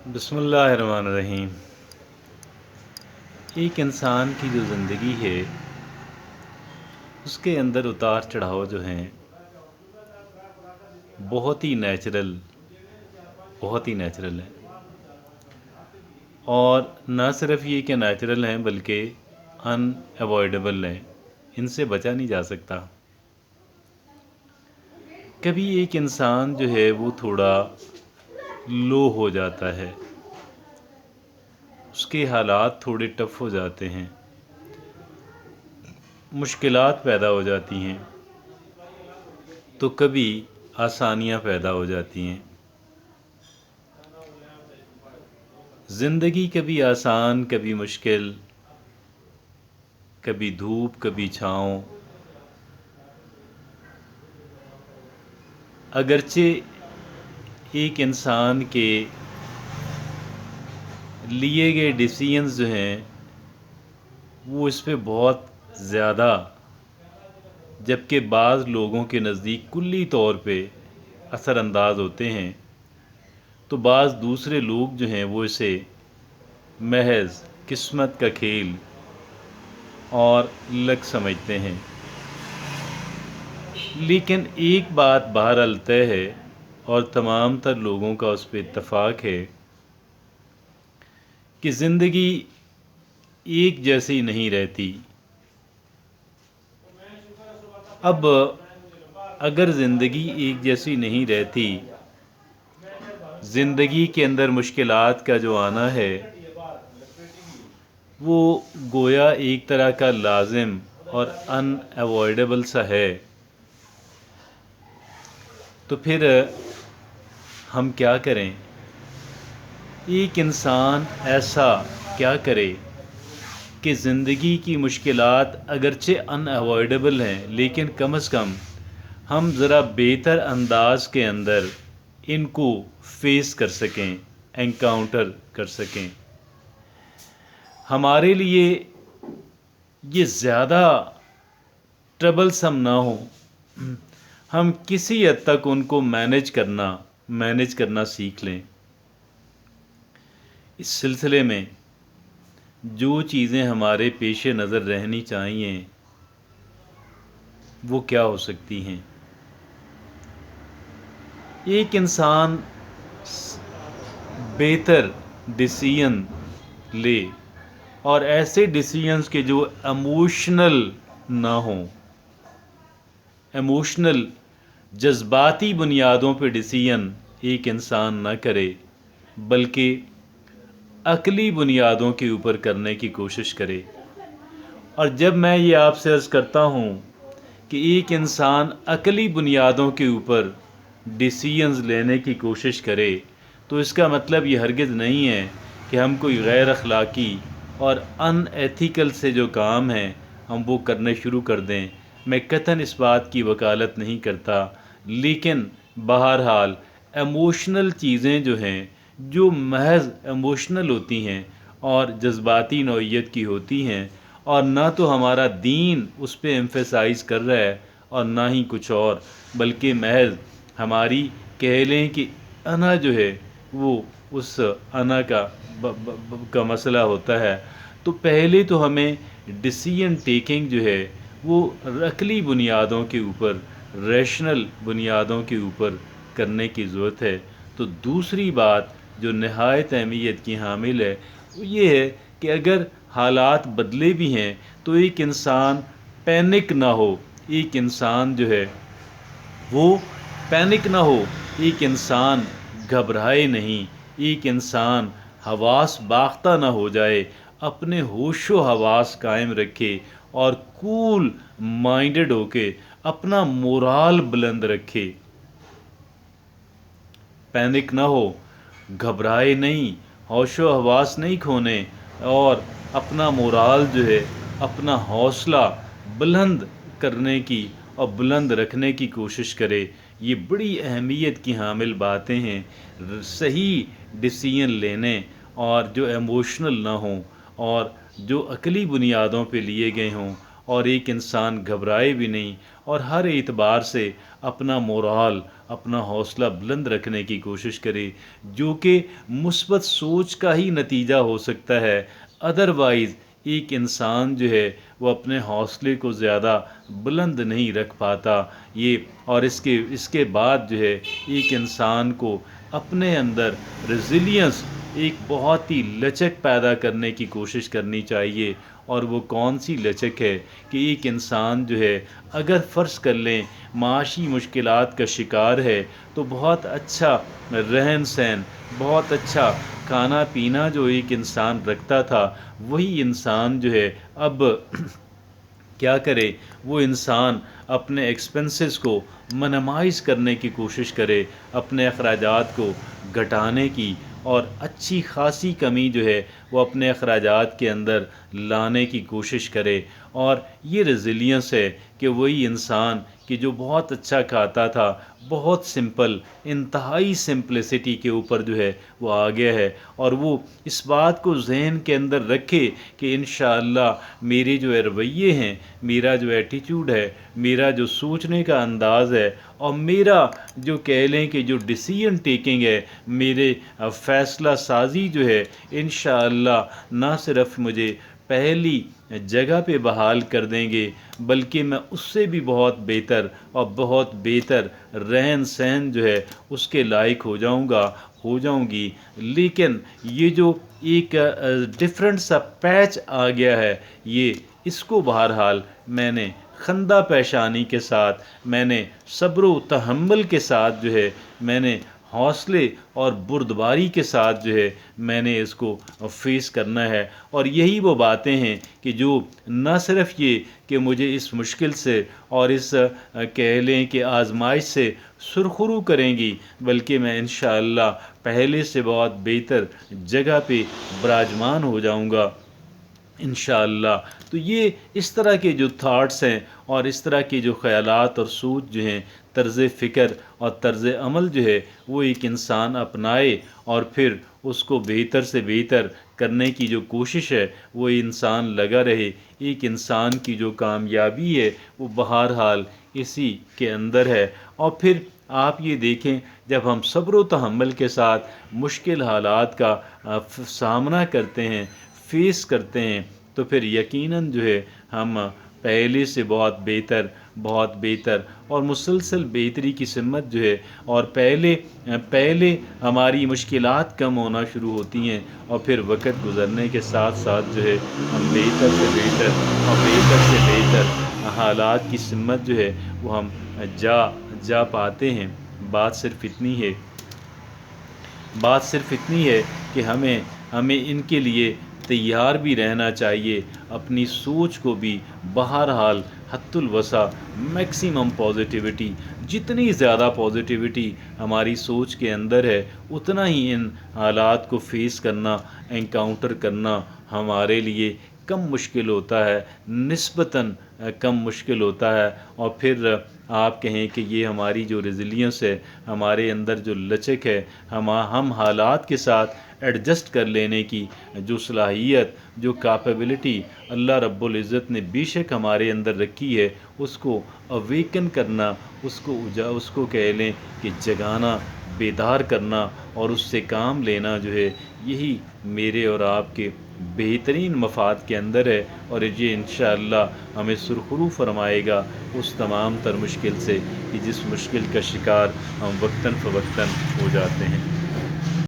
بسم اللہ الرحمن الرحیم۔ ایک انسان کی جو زندگی ہے اس کے اندر اتار چڑھاؤ جو ہیں بہت ہی نیچرل ہیں، اور نہ صرف یہ کہ نیچرل ہیں بلکہ ان اوائڈیبل ہیں، ان سے بچا نہیں جا سکتا۔ کبھی ایک انسان جو ہے وہ تھوڑا لو ہو جاتا ہے، اس کے حالات تھوڑے ٹف ہو جاتے ہیں، مشکلات پیدا ہو جاتی ہیں، تو کبھی آسانیاں پیدا ہو جاتی ہیں۔ زندگی کبھی آسان کبھی مشکل، کبھی دھوپ کبھی چھاؤں۔ اگرچہ ایک انسان کے لیے گئے ڈیسیژنز جو ہیں وہ اس پہ بہت زیادہ، جبکہ بعض لوگوں کے نزدیک کلی طور پہ اثر انداز ہوتے ہیں، تو بعض دوسرے لوگ جو ہیں وہ اسے محض قسمت کا کھیل اور لک سمجھتے ہیں۔ لیکن ایک بات بہرحال طے ہے، اور تمام تر لوگوں کا اس پہ اتفاق ہے، کہ زندگی ایک جیسی نہیں رہتی۔ اب اگر زندگی ایک جیسی نہیں رہتی، زندگی کے اندر مشکلات کا جو آنا ہے وہ گویا ایک طرح کا لازم اور ان اوائڈیبل سا ہے، تو پھر ہم کیا کریں؟ ایک انسان ایسا کیا کرے کہ زندگی کی مشکلات اگرچہ ان اوائڈیبل ہیں، لیکن کم از کم ہم ذرا بہتر انداز کے اندر ان کو فیس کر سکیں، انکاؤنٹر کر سکیں۔ ہمارے لیے یہ زیادہ ٹربلسم نہ ہو، ہم کسی حد تک ان کو مینج کرنا سیکھ لیں۔ اس سلسلے میں جو چیزیں ہمارے پیش نظر رہنی چاہیے وہ کیا ہو سکتی ہیں؟ ایک انسان بہتر ڈیسیژن لے، اور ایسے ڈیسیژنز کے جو ایموشنل نہ ہوں، ایموشنل جذباتی بنیادوں پہ ڈیسیژن ایک انسان نہ کرے، بلکہ عقلی بنیادوں کے اوپر کرنے کی کوشش کرے۔ اور جب میں یہ آپ سے عرض کرتا ہوں کہ ایک انسان عقلی بنیادوں کے اوپر ڈیسیژنز لینے کی کوشش کرے، تو اس کا مطلب یہ ہرگز نہیں ہے کہ ہم کوئی غیر اخلاقی اور ان ایتھیکل سے جو کام ہیں ہم وہ کرنے شروع کر دیں۔ میں قطعاً اس بات کی وکالت نہیں کرتا، لیکن بہرحال ایموشنل چیزیں جو ہیں، جو محض ایموشنل ہوتی ہیں اور جذباتی نوعیت کی ہوتی ہیں، اور نہ تو ہمارا دین اس پہ ایمفیسائز کر رہا ہے اور نہ ہی کچھ اور، بلکہ محض ہماری کہہ لیں کہ انا جو ہے وہ اس انا کا مسئلہ ہوتا ہے، تو پہلے تو ہمیں ڈیسیژن ٹیکنگ جو ہے وہ عقلی بنیادوں کے اوپر، ریشنل بنیادوں کے اوپر کرنے کی ضرورت ہے۔ تو دوسری بات جو نہایت اہمیت کی حامل ہے وہ یہ ہے کہ اگر حالات بدلے بھی ہیں تو ایک انسان پینک نہ ہو، ایک انسان جو ہے وہ پینک نہ ہو، ایک انسان گھبرائے نہیں، ایک انسان حواس باختہ نہ ہو جائے، اپنے ہوش و حواس قائم رکھے اور کول مائنڈڈ ہو کے اپنا مورال بلند رکھے، پینک نہ ہو، گھبرائے نہیں، ہوش و حواس نہیں کھونے، اور اپنا مورال جو ہے، اپنا حوصلہ بلند کرنے کی اور بلند رکھنے کی کوشش کرے۔ یہ بڑی اہمیت کی حامل باتیں ہیں، صحیح ڈیسیژن لینے، اور جو ایموشنل نہ ہوں اور جو عقلی بنیادوں پہ لیے گئے ہوں، اور ایک انسان گھبرائے بھی نہیں اور ہر اعتبار سے اپنا مورال، اپنا حوصلہ بلند رکھنے کی کوشش کرے، جو کہ مثبت سوچ کا ہی نتیجہ ہو سکتا ہے۔ ادروائز ایک انسان جو ہے وہ اپنے حوصلے کو زیادہ بلند نہیں رکھ پاتا یہ، اور اس کے بعد جو ہے ایک انسان کو اپنے اندر ریزیلینس، ایک بہت ہی لچک پیدا کرنے کی کوشش کرنی چاہیے۔ اور وہ کون سی لچک ہے کہ ایک انسان جو ہے اگر فرض کر لیں معاشی مشکلات کا شکار ہے تو بہت اچھا رہن سہن، بہت اچھا کھانا پینا جو ایک انسان رکھتا تھا، وہی انسان جو ہے اب کیا کرے، وہ انسان اپنے ایکسپنسز کو منیمائز کرنے کی کوشش کرے، اپنے اخراجات کو گھٹانے کی، اور اچھی خاصی کمی جو ہے وہ اپنے اخراجات کے اندر لانے کی کوشش کرے۔ اور یہ ریزیلینس ہے کہ وہی انسان کہ جو بہت اچھا کھاتا تھا، بہت سمپل، انتہائی سمپلسٹی کے اوپر جو ہے وہ آ گیا ہے، اور وہ اس بات کو ذہن کے اندر رکھے کہ انشاءاللہ میرے جو رویے ہیں، میرا جو ایٹیٹیوڈ ہے، میرا جو سوچنے کا انداز ہے، اور میرا جو کہہ لیں کہ جو ڈیسیژن ٹیکنگ ہے، میرے فیصلہ سازی جو ہے، انشاءاللہ نہ صرف مجھے پہلی جگہ پہ بحال کر دیں گے، بلکہ میں اس سے بھی بہت بہتر اور بہت بہتر رہن سہن جو ہے اس کے لائق ہو جاؤں گی۔ لیکن یہ جو ایک ڈفرینٹ سا پیچ آ گیا ہے، یہ اس کو بہرحال میں نے خندہ پیشانی کے ساتھ، میں نے صبر و تحمل کے ساتھ جو ہے، میں نے حوصلے اور بردباری کے ساتھ جو ہے میں نے اس کو فیس کرنا ہے۔ اور یہی وہ باتیں ہیں کہ جو نہ صرف یہ کہ مجھے اس مشکل سے اور اس کہہ لیں کہ آزمائش سے سرخرو کریں گی، بلکہ میں انشاءاللہ پہلے سے بہت بہتر جگہ پہ براجمان ہو جاؤں گا انشاءاللہ۔ تو یہ اس طرح کے جو تھاٹس ہیں اور اس طرح کے جو خیالات اور سوچ جو ہیں، طرز فکر اور طرز عمل جو ہے وہ ایک انسان اپنائے، اور پھر اس کو بہتر سے بہتر کرنے کی جو کوشش ہے وہ انسان لگا رہے۔ ایک انسان کی جو کامیابی ہے وہ بہرحال اسی کے اندر ہے۔ اور پھر آپ یہ دیکھیں، جب ہم صبر و تحمل کے ساتھ مشکل حالات کا سامنا کرتے ہیں، فیس کرتے ہیں، تو پھر یقیناً جو ہے ہم پہلے سے بہت بہتر اور مسلسل بہتری کی سمت جو ہے، اور پہلے ہماری مشکلات کم ہونا شروع ہوتی ہیں، اور پھر وقت گزرنے کے ساتھ ساتھ جو ہے ہم بہتر سے بہتر اور بہتر سے بہتر حالات کی سمت جو ہے وہ ہم جا پاتے ہیں۔ بات صرف اتنی ہے کہ ہمیں ان کے لیے تیار بھی رہنا چاہیے، اپنی سوچ کو بھی بہرحال حد الوسع میکسیمم پازیٹیوٹی، جتنی زیادہ پازیٹیوٹی ہماری سوچ کے اندر ہے، اتنا ہی ان حالات کو فیس کرنا، انکاؤنٹر کرنا ہمارے لیے کم مشکل ہوتا ہے، نسبتاً کم مشکل ہوتا ہے۔ اور پھر آپ کہیں کہ یہ ہماری جو ریزیلینس ہے، ہمارے اندر جو لچک ہے، ہم حالات کے ساتھ ایڈجسٹ کر لینے کی جو صلاحیت، جو کیپیبلٹی اللہ رب العزت نے بے شک ہمارے اندر رکھی ہے، اس کو اویکن کرنا، اس کو کہہ لیں کہ جگانا، بیدار کرنا اور اس سے کام لینا جو ہے، یہی میرے اور آپ کے بہترین مفاد کے اندر ہے، اور یہ انشاءاللہ ہمیں سرخرو فرمائے گا اس تمام تر مشکل سے کہ جس مشکل کا شکار ہم وقتاً فوقتاً ہو جاتے ہیں۔